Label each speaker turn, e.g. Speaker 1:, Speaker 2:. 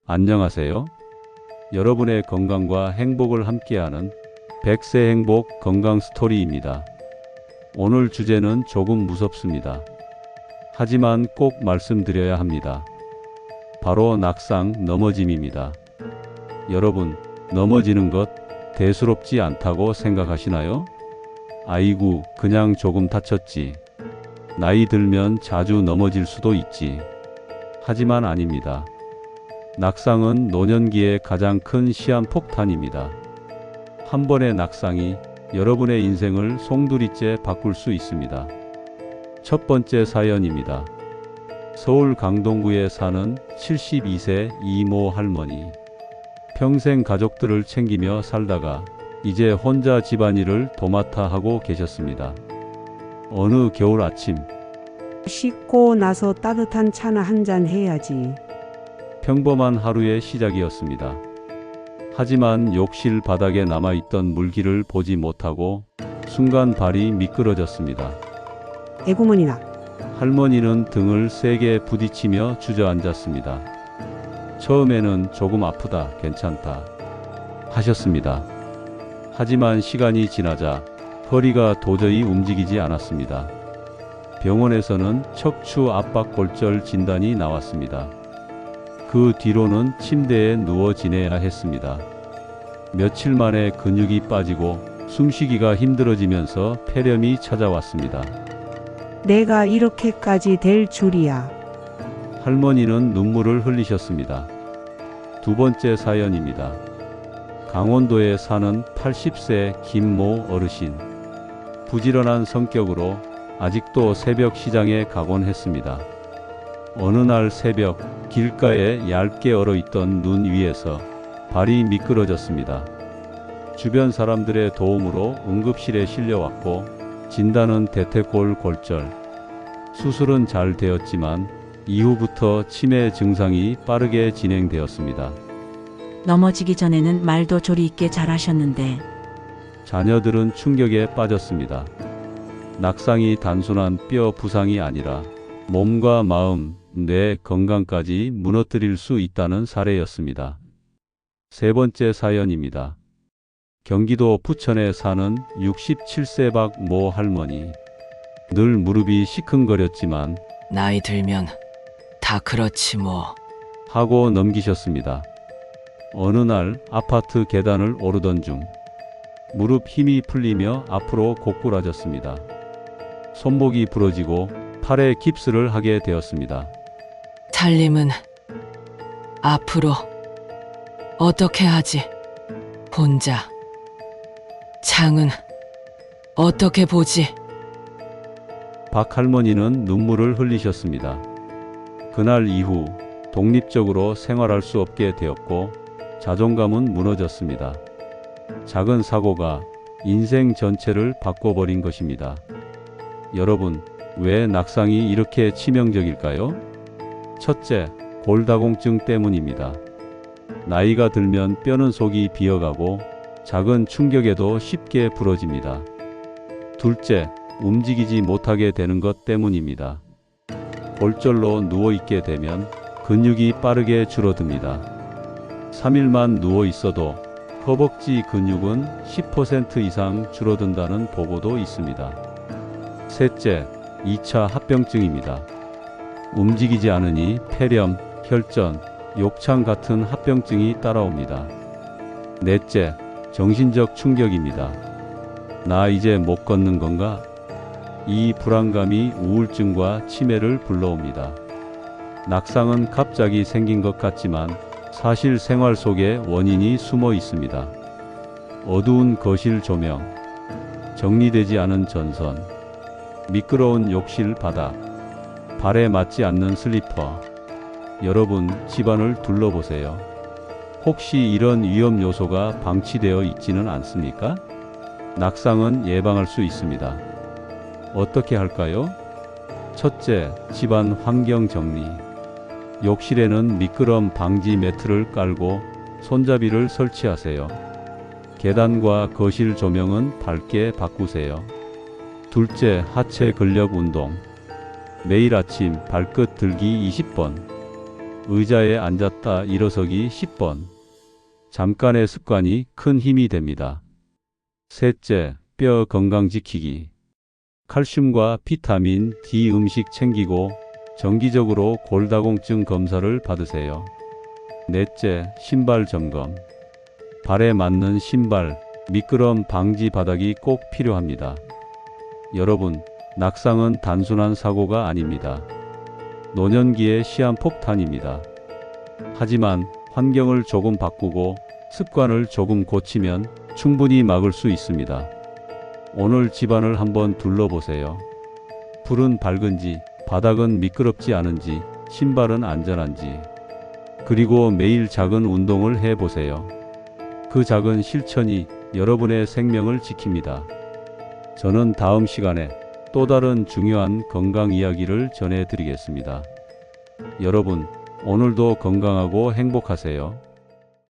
Speaker 1: 안녕하세요. 여러분의 건강과 행복을 함께하는 100세 행복 건강 스토리입니다. 오늘 주제는 조금 무섭습니다. 하지만 꼭 말씀드려야 합니다. 바로 낙상 넘어짐입니다. 여러분, 넘어지는 것 대수롭지 않다고 생각하시나요? 아이고, 그냥 조금 다쳤지. 나이 들면 자주 넘어질 수도 있지. 하지만 아닙니다. 낙상은 노년기의 가장 큰 시한폭탄입니다. 한 번의 낙상이 여러분의 인생을 송두리째 바꿀 수 있습니다. 첫 번째 사연입니다. 서울 강동구에 사는 72세 이모 할머니. 평생 가족들을 챙기며 살다가 이제 혼자 집안일을 도맡아 하고 계셨습니다. 어느 겨울 아침,
Speaker 2: 씻고 나서 따뜻한 차나 한잔 해야지.
Speaker 1: 평범한 하루의 시작이었습니다. 하지만 욕실 바닥에 남아있던 물기를 보지 못하고 순간 발이 미끄러졌습니다.
Speaker 2: 에구머니나.
Speaker 1: 할머니는 등을 세게 부딪히며 주저앉았습니다. 처음에는 조금 아프다, 괜찮다 하셨습니다. 하지만 시간이 지나자 허리가 도저히 움직이지 않았습니다. 병원에서는 척추 압박 골절 진단이 나왔습니다. 그 뒤로는 침대에 누워 지내야 했습니다. 며칠 만에 근육이 빠지고 숨쉬기가 힘들어지면서 폐렴이 찾아왔습니다.
Speaker 2: 내가 이렇게까지 될 줄이야.
Speaker 1: 할머니는 눈물을 흘리셨습니다. 두 번째 사연입니다. 강원도에 사는 80세 김모 어르신. 부지런한 성격으로 아직도 새벽 시장에 가곤 했습니다. 어느 날 새벽 길가에 얇게 얼어있던 눈 위에서 발이 미끄러졌습니다. 주변 사람들의 도움으로 응급실에 실려왔고 진단은 대퇴골 골절. 수술은 잘 되었지만 이후부터 치매 증상이 빠르게 진행되었습니다.
Speaker 3: 넘어지기 전에는 말도 조리 있게 잘하셨는데
Speaker 1: 자녀들은 충격에 빠졌습니다. 낙상이 단순한 뼈 부상이 아니라 몸과 마음, 뇌 건강까지 무너뜨릴 수 있다는 사례였습니다. 세 번째 사연입니다. 경기도 부천에 사는 67세 박 모 할머니. 늘 무릎이 시큰거렸지만
Speaker 4: 나이 들면 다 그렇지 뭐.
Speaker 1: 하고 넘기셨습니다. 어느 날 아파트 계단을 오르던 중 무릎 힘이 풀리며 앞으로 고꾸라졌습니다. 손목이 부러지고 팔에 깁스를 하게 되었습니다.
Speaker 4: 살림은 앞으로 어떻게 하지? 혼자. 장은 어떻게 보지?
Speaker 1: 박 할머니는 눈물을 흘리셨습니다. 그날 이후 독립적으로 생활할 수 없게 되었고 자존감은 무너졌습니다. 작은 사고가 인생 전체를 바꿔버린 것입니다. 여러분, 왜 낙상이 이렇게 치명적일까요? 첫째, 골다공증 때문입니다. 나이가 들면 뼈는 속이 비어가고 작은 충격에도 쉽게 부러집니다. 둘째, 움직이지 못하게 되는 것 때문입니다. 골절로 누워있게 되면 근육이 빠르게 줄어듭니다. 3일만 누워 있어도 허벅지 근육은 10% 이상 줄어든다는 보고도 있습니다. 셋째, 2차 합병증입니다. 움직이지 않으니 폐렴, 혈전, 욕창 같은 합병증이 따라옵니다. 넷째, 정신적 충격입니다. 나 이제 못 걷는 건가? 이 불안감이 우울증과 치매를 불러옵니다. 낙상은 갑자기 생긴 것 같지만 사실 생활 속에 원인이 숨어 있습니다. 어두운 거실 조명, 정리되지 않은 전선, 미끄러운 욕실 바닥, 발에 맞지 않는 슬리퍼. 여러분, 집안을 둘러보세요. 혹시 이런 위험 요소가 방치되어 있지는 않습니까? 낙상은 예방할 수 있습니다. 어떻게 할까요? 첫째, 집안 환경 정리. 욕실에는 미끄럼 방지 매트를 깔고 손잡이를 설치하세요. 계단과 거실 조명은 밝게 바꾸세요. 둘째, 하체 근력 운동. 매일 아침 발끝 들기 20번. 의자에 앉았다 일어서기 10번. 잠깐의 습관이 큰 힘이 됩니다. 셋째, 뼈 건강 지키기. 칼슘과 비타민 D 음식 챙기고 정기적으로 골다공증 검사를 받으세요. 넷째, 신발 점검. 발에 맞는 신발, 미끄럼 방지 바닥이 꼭 필요합니다. 여러분, 낙상은 단순한 사고가 아닙니다. 노년기의 시한폭탄입니다. 하지만 환경을 조금 바꾸고 습관을 조금 고치면 충분히 막을 수 있습니다. 오늘 집안을 한번 둘러보세요. 불은 밝은지, 바닥은 미끄럽지 않은지, 신발은 안전한지. 그리고 매일 작은 운동을 해보세요. 그 작은 실천이 여러분의 생명을 지킵니다. 저는 다음 시간에 또 다른 중요한 건강 이야기를 전해드리겠습니다. 여러분, 오늘도 건강하고 행복하세요.